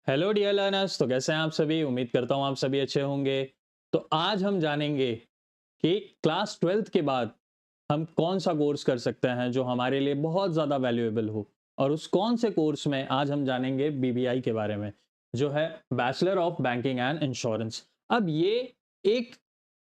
Hello dear learners. तो कैसे हैं आप सभी? उम्मीद करता हूँ आप सभी अच्छे होंगे। तो आज हम जानेंगे कि क्लास 12th के बाद हम कौन सा कोर्स कर सकते हैं जो हमारे लिए बहुत ज़्यादा वैल्यूएबल हो। और उस कौन से कोर्स में आज हम जानेंगे बीबीआई के बारे में, जो है bachelor of banking and insurance. अब ये एक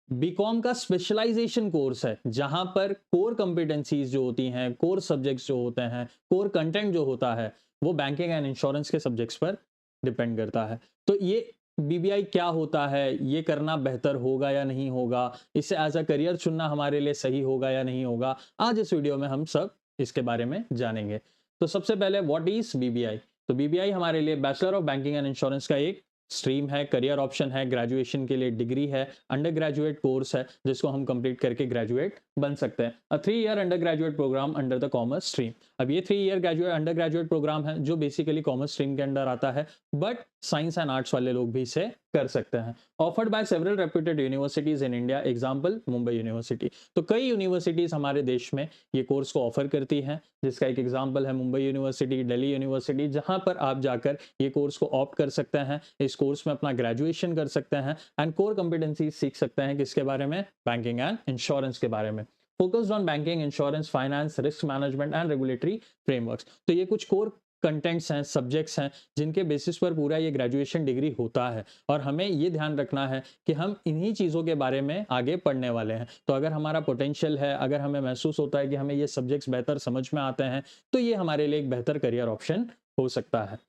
बीकॉम का स्पेशलाइजेशन कोर्स है जहां पर कोर कंपिटेंसीज जो होती हैं, कोर सब्जेक्ट्स जो होते हैं, कोर कंटेंट जो होता है, वो बैंकिंग एंड इंश्योरेंस के सब्जेक्ट्स पर डिपेंड करता है। तो ये बीबीआई क्या होता है, ये करना बेहतर होगा या नहीं होगा, इसे एज अ करियर चुनना हमारे लिए सही होगा या नहीं होगा, आज इस वीडियो में हम सब इसके बारे में जानेंगे। तो सबसे पहले व्हाट इज बीबीआई? तो बीबीआई हमारे लिए bachelor of banking and insurance का एक स्ट्रीम है, करियर ऑप्शन है, ग्रेजुएशन के लिए डिग्री है, अंडर ग्रेजुएट कोर्स है जिसको हम कंप्लीट करके ग्रेजुएट बन सकते हैं। A 3 year undergraduate programme under the commerce stream. अब ये 3 year graduate undergraduate programme है जो बेसिकली कॉमर्स स्ट्रीम के अंडर आता है, बट साइंस एंड आर्ट्स वाले लोग भी इसे कर सकते हैं। Offered by several reputed universities in India, example Mumbai university. तो कई यूनिवर्सिटीज हमारे देश में ये कोर्स को ऑफर करती हैं, जिसका एक एग्जांपल है मुंबई यूनिवर्सिटी, दिल्ली यूनिवर्सिटी, जहां पर आप जाकर ये कोर्स को ऑप्ट कर सकते हैं। इस कोर्स में अपना ग्रेजुएशन कर सकते हैं एंड कोर कंपिटेंसी सीख सकते हैं। किसके बारे में? बैंकिंग एंड इंश्योरेंस के बारे में। Focused on banking, insurance, finance, risk management and regulatory frameworks. तो ये कुछ कोर कंटेंट्स हैं, सब्जेक्ट्स हैं, जिनके बेसिस पर पूरा ये ग्रेजुएशन डिग्री होता है। और हमें ये ध्यान रखना है कि हम इन्हीं चीज़ों के बारे में आगे पढ़ने वाले हैं। तो अगर हमारा पोटेंशियल है, अगर हमें महसूस होता है कि हमें ये सब्जेक्ट्स बेहतर समझ में आते हैं, तो ये हमारे लिए एक बेहतर करियर ऑप्शन हो सकता है।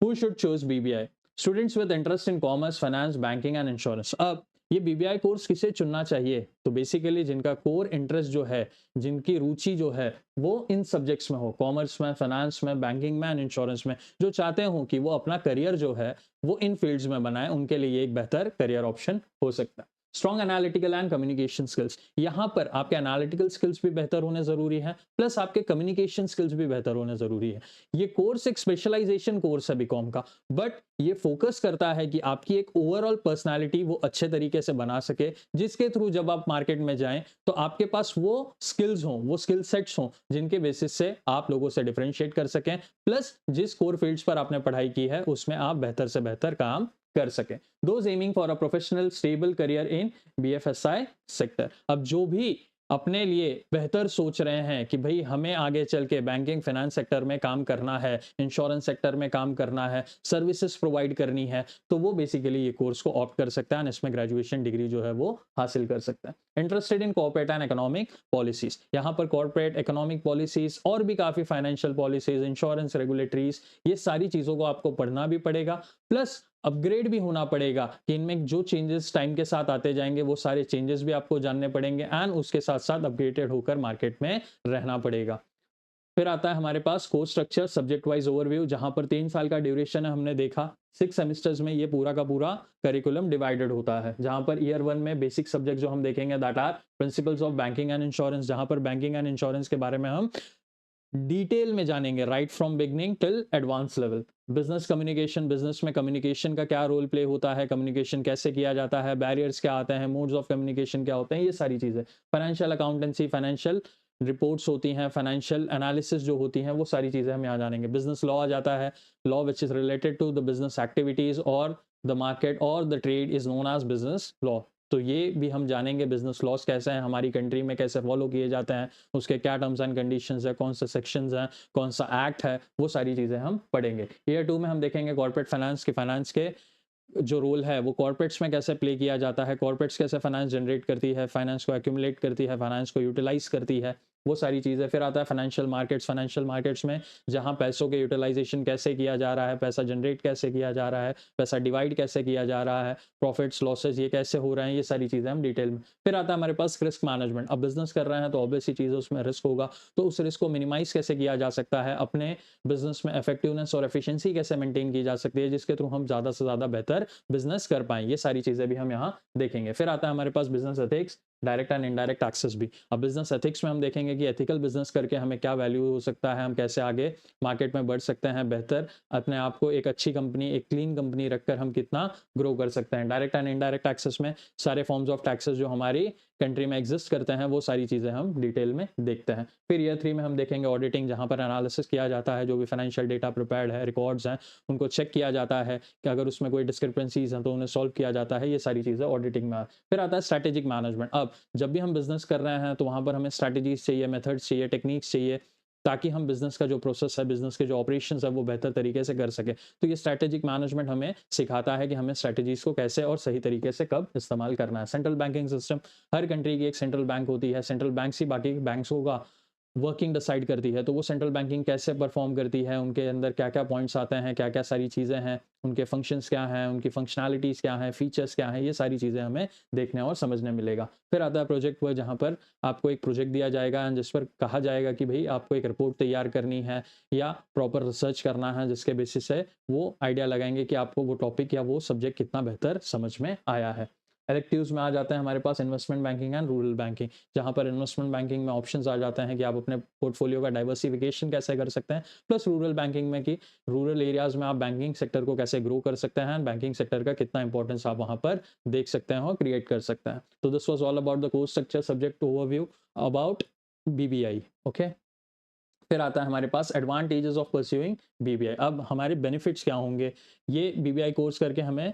Who should choose BBI? Students with interest in commerce, finance, banking and insurance. अब ये बीबीआई कोर्स किसे चुनना चाहिए? तो बेसिकली जिनका कोर इंटरेस्ट जो है, जिनकी रुचि जो है, वो इन सब्जेक्ट्स में हो, कॉमर्स में, फाइनेंस में, बैंकिंग में एंड इंश्योरेंस में, जो चाहते हो कि वो अपना करियर जो है वो इन फील्ड्स में बनाए, उनके लिए ये एक बेहतर करियर ऑप्शन हो सकता है। Strong analytical and communication skills. यहाँ पर आपके एनालिटिकल स्किल्स भी बेहतर होने जरूरी है, प्लस आपके कम्युनिकेशन स्किल्स भी बेहतर होने जरूरी है। ये कोर्स एक स्पेशलाइजेशन कोर्स है बीकॉम का, बट ये फोकस करता है कि आपकी एक ओवरऑल पर्सनालिटी वो अच्छे तरीके से बना सके, जिसके थ्रू जब आप मार्केट में जाएं तो आपके पास वो स्किल्स हों, वो स्किल सेट्स हों, जिनके बेसिस से आप लोगों से डिफरेंशिएट कर सकें, प्लस जिस कोर फील्ड्स पर आपने पढ़ाई की है उसमें आप बेहतर से बेहतर काम कर सकें। Those aiming for a professional stable career in BFSI sector. अब जो भी अपने लिए बेहतर सोच रहे हैं कि भाई हमें आगे चल के बैंकिंग फाइनेंस सेक्टर में काम करना है, इंश्योरेंस सेक्टर में काम करना है, सर्विसेज प्रोवाइड करनी है, तो वो बेसिकली ये कोर्स को ऑप्ट कर सकता है, इसमें ग्रेजुएशन डिग्री जो है वो हासिल कर सकता है। Interested in corporate and economic policies. यहाँ पर कॉर्पोरेट इकोनॉमिक पॉलिसीज और भी काफी फाइनेंशियल पॉलिसीज, इंश्योरेंस, रेगुलेटरीज, ये सारी चीजों को आपको पढ़ना भी पड़ेगा, प्लस अपग्रेड भी होना पड़ेगा कि इनमें जो चेंजेस टाइम के साथ आते जाएंगे वो सारे चेंजेस भी आपको जानने पड़ेंगे एंड उसके साथ साथ अपग्रेडेड होकर मार्केट में रहना पड़ेगा। फिर आता है हमारे पास course structure, subject wise overview, जहां पर 3 साल का ड्यूरेशन है, हमने देखा 6 सेमेस्टर्स में ये पूरा का पूरा करिकुलम डिवाइडेड होता है, जहां पर ईयर 1 में बेसिक सब्जेक्ट जो हम देखेंगे that are principles of banking and insurance, जहां पर बैंकिंग एंड इंश्योरेंस के बारे में हम डिटेल में जानेंगे, right from beginning till advance level. Business communication, business में कम्युनिकेशन का क्या रोल प्ले होता है, कम्युनिकेशन कैसे किया जाता है, बैरियर्स क्या आते हैं, मोड्स ऑफ कम्युनिकेशन क्या होते हैं, ये सारी चीजें। फाइनेंशियल अकाउंटेंसी, फाइनेंशियल रिपोर्ट्स होती हैं, फाइनेंशियल एनालिसिस जो होती हैं, वो सारी चीजें हम यहाँ जानेंगे। बिजनेस लॉ आ जाता है, law which is related to the business activities और द मार्केट और the trade is known as business law. तो ये भी हम जानेंगे, बिजनेस लॉस कैसे हैं, हमारी कंट्री में कैसे फॉलो किए जाते हैं, उसके क्या टर्म्स एंड कंडीशंस है, कौन सा सेक्शंस हैं, कौन सा एक्ट है, वो सारी चीज़ें हम पढ़ेंगे। ईयर 2 में हम देखेंगे कॉर्पोरेट फाइनेंस की, फाइनेंस के जो रोल है वो कॉर्पोरेट्स में कैसे प्ले किया जाता है, कॉर्पोरेट्स कैसे फाइनेंस जनरेट करती है, फाइनेंस को एक्यूमुलेट करती है, फाइनेंस को यूटिलाइज करती है, वो सारी चीज़ें। फिर आता है फाइनेंशियल मार्केट्स, फाइनेंशियल मार्केट्स में जहां पैसों के यूटिलाइजेशन कैसे किया जा रहा है, पैसा जनरेट कैसे किया जा रहा है, पैसा डिवाइड कैसे किया जा रहा है, प्रॉफिट्स लॉसेज ये कैसे हो रहे हैं, ये सारी चीज़ें हम डिटेल में। फिर आता है हमारे पास रिस्क मैनेजमेंट। अब बिजनेस कर रहे हैं तो ऑब्वियसली चीज़ उसमें रिस्क होगा, तो उस रिस्क को मिनिमाइज कैसे किया जा सकता है, अपने बिजनेस में इफेक्टिवनेस और एफिशिएंसी कैसे मेंटेन की जा सकती है, जिसके थ्रू हम ज़्यादा से ज़्यादा बेहतर बिजनेस कर पाएं, ये सारी चीज़ें भी हम यहाँ देखेंगे। फिर आता है हमारे पास business ethics, direct and indirect taxes भी। अब बिजनेस एथिक्स में हम देखेंगे कि एथिकल बिजनेस करके हमें क्या वैल्यू हो सकता है, हम कैसे आगे मार्केट में बढ़ सकते हैं, बेहतर अपने आप को एक अच्छी कंपनी, एक क्लीन कंपनी रखकर हम कितना ग्रो कर सकते हैं। डायरेक्ट एंड इनडायरेक्ट टैक्सेस में सारे फॉर्म्स ऑफ टैक्सेस जो हमारी कंट्री में एग्जिस्ट करते हैं, वो सारी चीज़ें हम डिटेल में देखते हैं। फिर ईयर 3 में हम देखेंगे ऑडिटिंग, जहाँ पर एनालिसिस किया जाता है, जो भी फाइनेंशियल डेटा प्रिपेयर्ड है, रिकॉर्ड्स हैं, उनको चेक किया जाता है कि अगर उसमें कोई डिस्क्रिपेंसीज हैं तो उन्हें सॉल्व किया जाता है। ये सारी चीज़ें ऑडिटिंग में। फिर आता है स्ट्रैटेजिक मैनेजमेंट। अब जब भी हम बिजनेस कर रहे हैं तो वहाँ पर हमें स्ट्रैटेजीज चाहिए, मेथड्स चाहिए, टेक्निक्स चाहिए, ताकि हम बिजनेस का जो प्रोसेस है, बिजनेस के जो ऑपरेशंस है, वो बेहतर तरीके से कर सके। तो ये स्ट्रैटेजिक मैनेजमेंट हमें सिखाता है कि हमें स्ट्रैटेजीज को कैसे और सही तरीके से कब इस्तेमाल करना है। सेंट्रल बैंकिंग सिस्टम, हर कंट्री की एक सेंट्रल बैंक होती है। सेंट्रल बैंक ही बाकी बैंकों का वर्किंग डिसाइड करती है। तो वो सेंट्रल बैंकिंग कैसे परफॉर्म करती है, उनके अंदर क्या-क्या पॉइंट्स आते हैं, क्या-क्या सारी चीज़ें हैं, उनके फंक्शंस क्या हैं, उनकी फंक्शनैलिटीज़ क्या हैं, फीचर्स क्या हैं, ये सारी चीज़ें हमें देखने और समझने मिलेगा। फिर आता है प्रोजेक्ट वर्क, जहाँ पर आपको एक प्रोजेक्ट दिया जाएगा एंड जिस पर कहा जाएगा कि भई आपको एक रिपोर्ट तैयार करनी है या प्रॉपर रिसर्च करना है, जिसके बेसिस से वो आइडिया लगाएँगे कि आपको वो टॉपिक या वो सब्जेक्ट कितना बेहतर समझ में आया है। इलेक्टिव्स में आ जाते हैं हमारे पास investment banking and rural banking, जहाँ पर इन्वेस्टमेंट बैंकिंग में ऑप्शंस आ जाते हैं कि आप अपने पोर्टफोलियो का डाइवर्सिफिकेशन कैसे कर सकते हैं, प्लस रूरल बैंकिंग में कि रूरल एरियाज में आप बैंकिंग सेक्टर को कैसे ग्रो कर सकते हैं, बैंकिंग सेक्टर का कितना इंपॉर्टेंस आप वहाँ पर देख सकते हैं और क्रिएट कर सकते हैं। तो this was all about the course structure subject overview about BBI. Okay, फिर आता है हमारे पास एडवांटेजेस ऑफ परस्यूइंग बीबीआई। अब हमारे बेनिफिट्स क्या होंगे, ये बीबीआई कोर्स करके हमें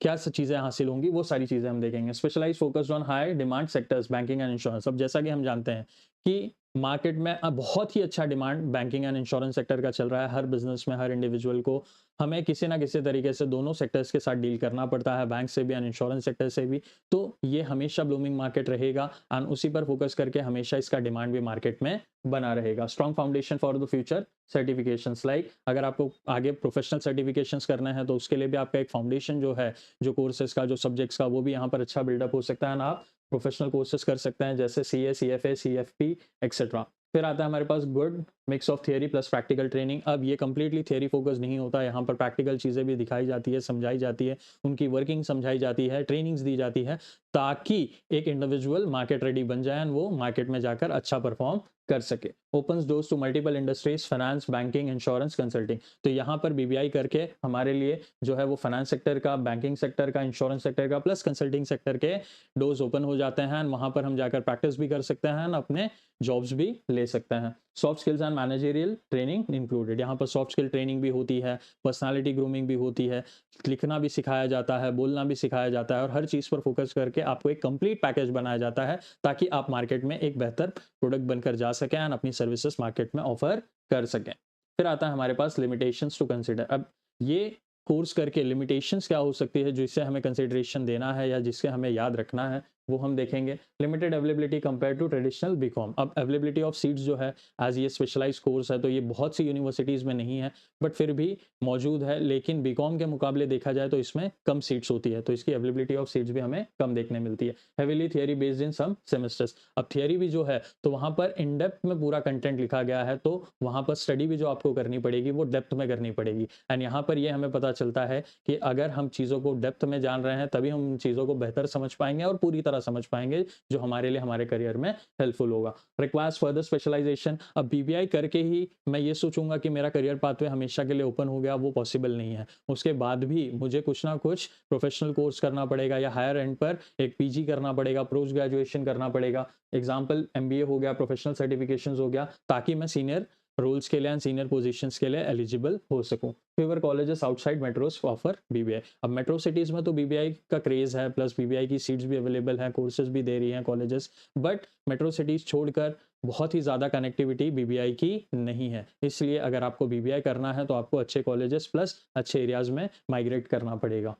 क्या स चीज़ें हासिल होंगी, वो सारी चीज़ें हम देखेंगे। Specialise focused on high demand sectors banking and insurance. अब जैसा कि हम जानते हैं कि मार्केट में अब बहुत ही अच्छा demand banking and insurance sector का चल रहा है। हर बिज़नेस में, हर इंडिविजुअल को हमें किसी ना किसी तरीके से दोनों सेक्टर्स के साथ डील करना पड़ता है, बैंक से भी एंड इंश्योरेंस सेक्टर से भी। तो ये हमेशा ब्लूमिंग मार्केट रहेगा एंड उसी पर फोकस करके हमेशा इसका डिमांड भी मार्केट में बना रहेगा। Strong foundation for the future certifications, like अगर आपको आगे प्रोफेशनल सर्टिफिकेशंस करना है तो उसके लिए भी आपका एक फाउंडेशन जो है, जो कोर्सेज का, जो सब्जेक्ट्स का, वो भी यहाँ पर अच्छा बिल्डअप हो सकता है ना। आप प्रोफेशनल कोर्सेज कर सकते हैं जैसे सीए, सीएफए, सीएफपी एक्सेट्रा। फिर आता है हमारे पास good mix of theory plus practical training. अब ये कंप्लीटली थियरी फोकस नहीं होता, यहाँ पर प्रैक्टिकल चीज़ें भी दिखाई जाती है, समझाई जाती है, उनकी वर्किंग समझाई जाती है, ट्रेनिंग्स दी जाती है, ताकि एक इंडिविजुअल मार्केट रेडी बन जाए, वो मार्केट में जाकर अच्छा परफॉर्म कर सके। Opens doors to multiple industries, finance, banking, insurance, consulting. तो यहाँ पर बीबीआई करके हमारे लिए जो है वो फाइनेंस सेक्टर का, बैंकिंग सेक्टर का, इंश्योरेंस सेक्टर का, प्लस कंसल्टिंग सेक्टर के डोर्स ओपन हो जाते हैं। वहाँ पर हम जाकर प्रैक्टिस भी कर सकते हैं, अपने जॉब्स भी ले सकते हैं। Soft skills and managerial training included. यहाँ पर सॉफ्ट स्किल ट्रेनिंग भी होती है, पर्सनालिटी ग्रूमिंग भी होती है, लिखना भी सिखाया जाता है, बोलना भी सिखाया जाता है, और हर चीज़ पर फोकस करके आपको एक कंप्लीट पैकेज बनाया जाता है, ताकि आप मार्केट में एक बेहतर प्रोडक्ट बनकर जा सकें एंड अपनी सर्विसेज मार्केट में ऑफर कर सकें। फिर आता है हमारे पास लिमिटेशंस टू कंसिडर। अब ये कोर्स करके लिमिटेशंस क्या हो सकती है जिससे हमें कंसिडरेशन देना है या जिससे हमें याद रखना है, वो हम देखेंगे। Limited availability compare to traditional BCom. अब अवेलेबिलिटी ऑफ सीट्स जो है, एज ये स्पेशलाइज कोर्स है तो ये बहुत सी यूनिवर्सिटीज़ में नहीं है, बट फिर भी मौजूद है। लेकिन बीकॉम के मुकाबले देखा जाए तो इसमें कम सीट्स होती है, तो इसकी अवेलेबिलिटी ऑफ सीट्स भी हमें कम देखने मिलती है। Heavily theory based in some semesters. अब थियरी भी जो है तो वहाँ पर इन डेप्थ में पूरा कंटेंट लिखा गया है, तो वहाँ पर स्टडी भी जो आपको करनी पड़ेगी वो डेप्थ में करनी पड़ेगी। एंड यहाँ पर ये हमें पता चलता है कि अगर हम चीज़ों को डेप्थ में जान रहे हैं तभी हम उन चीज़ों को बेहतर समझ पाएंगे और पूरी तरह समझ पाएंगे, जो हमारे लिए हमारे करियर में हेल्पफुल होगा। Requires further specialisation. अब बीबीआई करके ही मैं ये सोचूंगा कि मेरा करियर पाथवे हमेशा के लिए ओपन हो गया, वो पॉसिबल नहीं है। उसके बाद भी मुझे कुछ ना कुछ प्रोफेशनल कोर्स करना पड़ेगा, या हायर एंड पर एक पीजी करना पड़ेगा, पोस्ट ग्रेजुएशन करना पड़ेगा। एग्जाम्पल एमबीए हो गया, प्रोफेशनल सर्टिफिकेशंस हो गया, ताकि मैं सीनियर रोल्स के लिए एंड सीनियर पोजीशंस के लिए एलिजिबल हो सकूं। Favour colleges outside metros offer BBI. अब मेट्रो सिटीज़ में तो बीबीआई का क्रेज़ है, प्लस बीबीआई की सीट्स भी अवेलेबल हैं, कोर्सेज भी दे रही हैं कॉलेजेस, बट मेट्रो सिटीज़ छोड़कर बहुत ही ज़्यादा कनेक्टिविटी बीबीआई की नहीं है। इसलिए अगर आपको बीबीआई करना है तो आपको अच्छे कॉलेजेस प्लस अच्छे एरियाज़ में माइग्रेट करना पड़ेगा।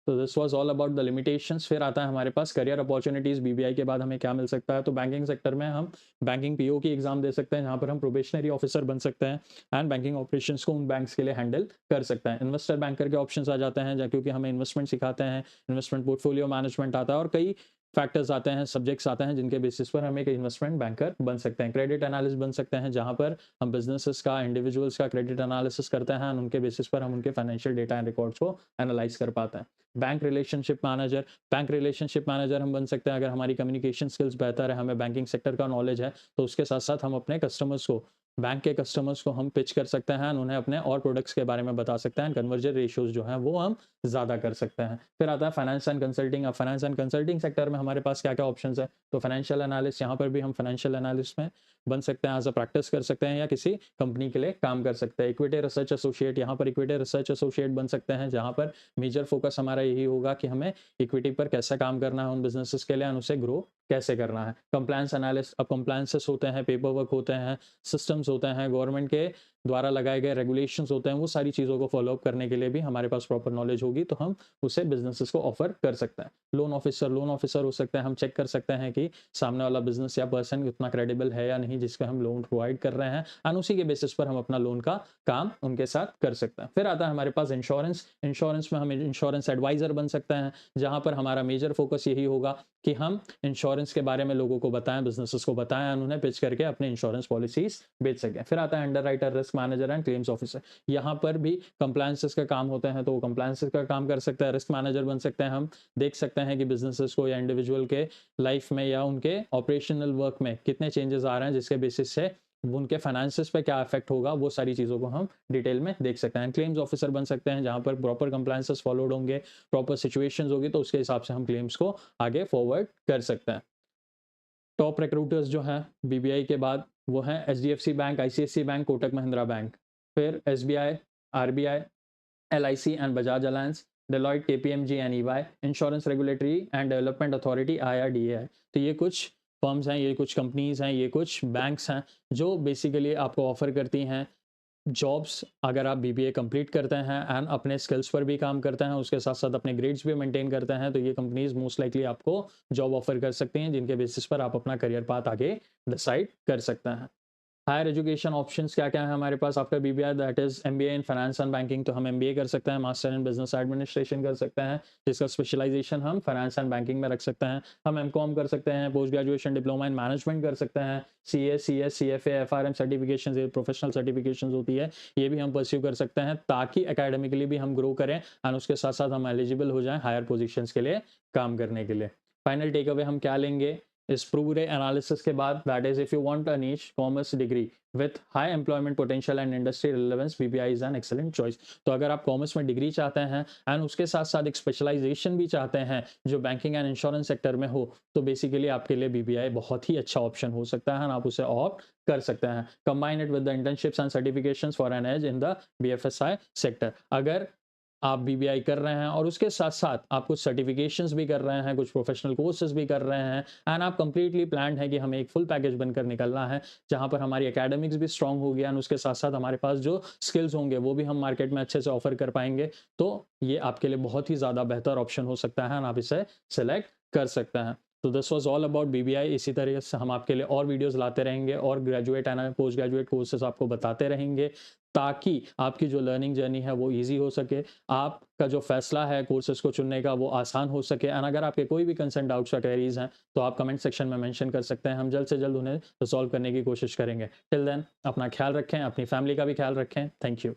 तो this was all about the limitations. फिर आता है हमारे पास करियर अपॉर्चुनिटीज़। बीबीआई के बाद हमें क्या मिल सकता है, तो बैंकिंग सेक्टर में हम बैंकिंग पीओ की एग्जाम दे सकते हैं, जहाँ पर हम प्रोबेशनरी ऑफिसर बन सकते हैं एंड बैंकिंग ऑपरेशंस को उन बैंक्स के लिए हैंडल कर सकते हैं। इन्वेस्टर बैंकर के ऑप्शंस आ जाते हैं, क्योंकि हमें इन्वेस्टमेंट सिखाते हैं, इन्वेस्टमेंट पोर्टफोलियो मैनेजमेंट आता है, और कई फैक्टर्स आते हैं, सब्जेक्ट्स आते हैं, जिनके बेसिस पर हम एक इन्वेस्टमेंट बैंकर बन सकते हैं। क्रेडिट एनालिस्ट बन सकते हैं, जहाँ पर हम बिजनेसेस का, इंडिविजुअल्स का क्रेडिट एनालिसिस करते हैं, उनके बेसिस पर हम उनके फाइनेंशियल डेटा एंड रिकॉर्ड्स को एनालाइज कर पाते हैं। Bank relationship manager. Bank relationship manager हम बन सकते हैं अगर हमारी कम्युनिकेशन स्किल्स बेहतर है, हमें बैंकिंग सेक्टर का नॉलेज है, तो उसके साथ साथ हम अपने कस्टमर्स को बैंक के कस्टमर्स को हम पिच कर सकते हैं, उन्हें अपने और प्रोडक्ट्स के बारे में बता सकते हैं, कन्वर्जन रेशियोज जो हैं वो हम ज़्यादा कर सकते हैं। फिर आता है फाइनेंस एंड कंसल्टिंग। अब फाइनेंस एंड कंसल्टिंग सेक्टर में हमारे पास क्या-क्या ऑप्शंस है, तो फाइनेंशियल एनालिस्ट, यहाँ पर भी हम फाइनेंशियल एनालिस्ट में बन सकते हैं, एज़ अ प्रैक्टिस कर सकते हैं या किसी कंपनी के लिए काम कर सकते हैं। इक्विटी रिसर्च एसोसिएट, यहाँ पर इक्विटी रिसर्च एसोसिएट बन सकते हैं, जहाँ पर मेजर फोकस हमारा यही होगा कि हमें इक्विटी पर कैसे काम करना है उन बिज़नेसेस के लिए और उसे ग्रो कैसे करना है। कंप्लायंस एनालिस्ट, अब कंप्लायंसेस होते हैं, पेपर वर्क होते हैं, सिस्टम्स होते हैं, गवर्नमेंट के द्वारा लगाए गए रेगुलेशंस होते हैं, वो सारी चीज़ों को फॉलो अप करने के लिए भी हमारे पास प्रॉपर नॉलेज होगी तो हम उसे बिज़नेसेस को ऑफर कर सकते हैं। लोन ऑफिसर हो सकते हैं, हम चेक कर सकते हैं कि सामने वाला बिज़नेस या पर्सन उतना क्रेडिबल है या नहीं जिसको हम लोन प्रोवाइड कर रहे हैं, एंड उसी के बेसिस पर हम अपना लोन का काम उनके साथ कर सकते हैं। फिर आता है हमारे पास इंश्योरेंस। इंश्योरेंस में हम इंश्योरेंस एडवाइज़र बन सकते हैं, जहाँ पर हमारा मेजर फोकस यही होगा कि हम इंश्योरेंस के बारे में लोगों को बताएँ, बिज़नेसेस को बताएँ और उन्हें पिच करके अपने इंश्योरेंस पॉलिसीज़ बेच सकें। फिर आता है underwriter, risk manager and claims officer. यहाँ पर भी कंप्लायंसेस का काम होते हैं, तो वो कंप्लायंसेस का काम कर सकता है। रिस्क मैनेजर बन सकते हैं, हम देख सकते हैं कि बिज़नेसेस को या इंडिविजुअल के लाइफ में या उनके ऑपरेशनल वर्क में कितने चेंजेस आ रहे हैं, जिसके बेसिस से उनके फाइनेंसेस पे क्या इफेक्ट होगा, वो सारी चीज़ों को हम डिटेल में देख सकते हैं। क्लेम्स ऑफिसर बन सकते हैं, जहाँ पर प्रॉपर कंप्लायंसेस फॉलोड होंगे, प्रॉपर सिचुएशंस होगी, तो उसके हिसाब से हम क्लेम्स को आगे फॉरवर्ड कर सकते हैं। टॉप रिक्रूटर्स जो हैं बीबीआई के बाद वो हैं HDFC bank, ICICI bank, Kotak Mahindra bank, फिर SBI, RBI, LIC and Bajaj Allianz, Deloitte, KPMG and EY, insurance regulatory and development authority IRDA. तो ये कुछ फर्म्स हैं, ये कुछ कंपनीज हैं, ये कुछ बैंक्स हैं जो बेसिकली आपको ऑफर करती हैं जॉब्स। अगर आप बीबीए कंप्लीट करते हैं एंड अपने स्किल्स पर भी काम करते हैं, उसके साथ साथ अपने ग्रेड्स भी मेंटेन करते हैं, तो ये कंपनीज मोस्ट लाइकली आपको जॉब ऑफर कर सकती हैं, जिनके बेसिस पर आप अपना करियर पाथ आगे डिसाइड कर सकते हैं। हायर एजुकेशन ऑप्शंस क्या-क्या हैं हमारे पास after BBI, that is MBA in finance and banking, तो हम एमबीए कर सकते हैं, मास्टर इन बिजनेस एडमिनिस्ट्रेशन कर सकते हैं, जिसका स्पेशलाइजेशन हम फाइनेंस एंड बैंकिंग में रख सकते हैं। हम एमकॉम कर सकते हैं, post graduation diploma in management कर सकते हैं, CA, CS, CFA, FRM certifications, ये प्रोफेशनल सर्टिफिकेशंस होती है, ये भी हम परस्यू कर सकते हैं ताकि एकेडमिकली भी हम ग्रो करें एंड उसके साथ-साथ हम एलिजिबल हो जाएँ हायर पोजीशंस के लिए काम करने के लिए। फाइनल टेक अवे हम क्या लेंगे इस पूरे एनालिसिस के बाद, that is if you want a niche commerce degree with high employment potential and industry relevance, BBI is an excellent choice. तो अगर आप कॉमर्स में डिग्री चाहते हैं एंड उसके साथ साथ एक स्पेशलाइजेशन भी चाहते हैं जो बैंकिंग एंड इंश्योरेंस सेक्टर में हो, तो बेसिकली आपके लिए बीबीआई बहुत ही अच्छा ऑप्शन हो सकता है, आप उसे ऑप्ट कर सकते हैं। Combine it with the internships and certifications for an edge in the BFSI sector. अगर आप बीबीआई कर रहे हैं और उसके साथ-साथ आप कुछ सर्टिफिकेशंस भी कर रहे हैं, कुछ प्रोफेशनल कोर्सेज भी कर रहे हैं एंड आप कंप्लीटली प्लान्ड है कि हमें एक फुल पैकेज बनकर निकलना है, जहाँ पर हमारी एकेडमिक्स भी स्ट्रांग होगी एंड उसके साथ-साथ हमारे पास जो स्किल्स होंगे वो भी हम मार्केट में अच्छे से ऑफर कर पाएँगे, तो ये आपके लिए बहुत ही ज़्यादा बेहतर ऑप्शन हो सकता है एंड आप इसे सेलेक्ट कर सकते हैं। तो this was all about BBI. इसी तरीके से हम आपके लिए और वीडियोज़ लाते रहेंगे और graduate and post graduate courses आपको बताते रहेंगे, ताकि आपकी जो लर्निंग जर्नी है वो ईज़ी हो सके, आपका जो फैसला है कोर्सेज़ को चुनने का वो आसान हो सके एंड अगर आपके कोई भी कंसर्न, डाउट्स या क्वेरीज़ हैं, तो आप कमेंट सेक्शन में मेंशन कर सकते हैं। हम जल्द से जल्द उन्हें रिज़ॉल्व करने की कोशिश करेंगे। टिल देन अपना ख्याल रखें, अपनी फैमिली का भी ख्याल रखें। Thank you.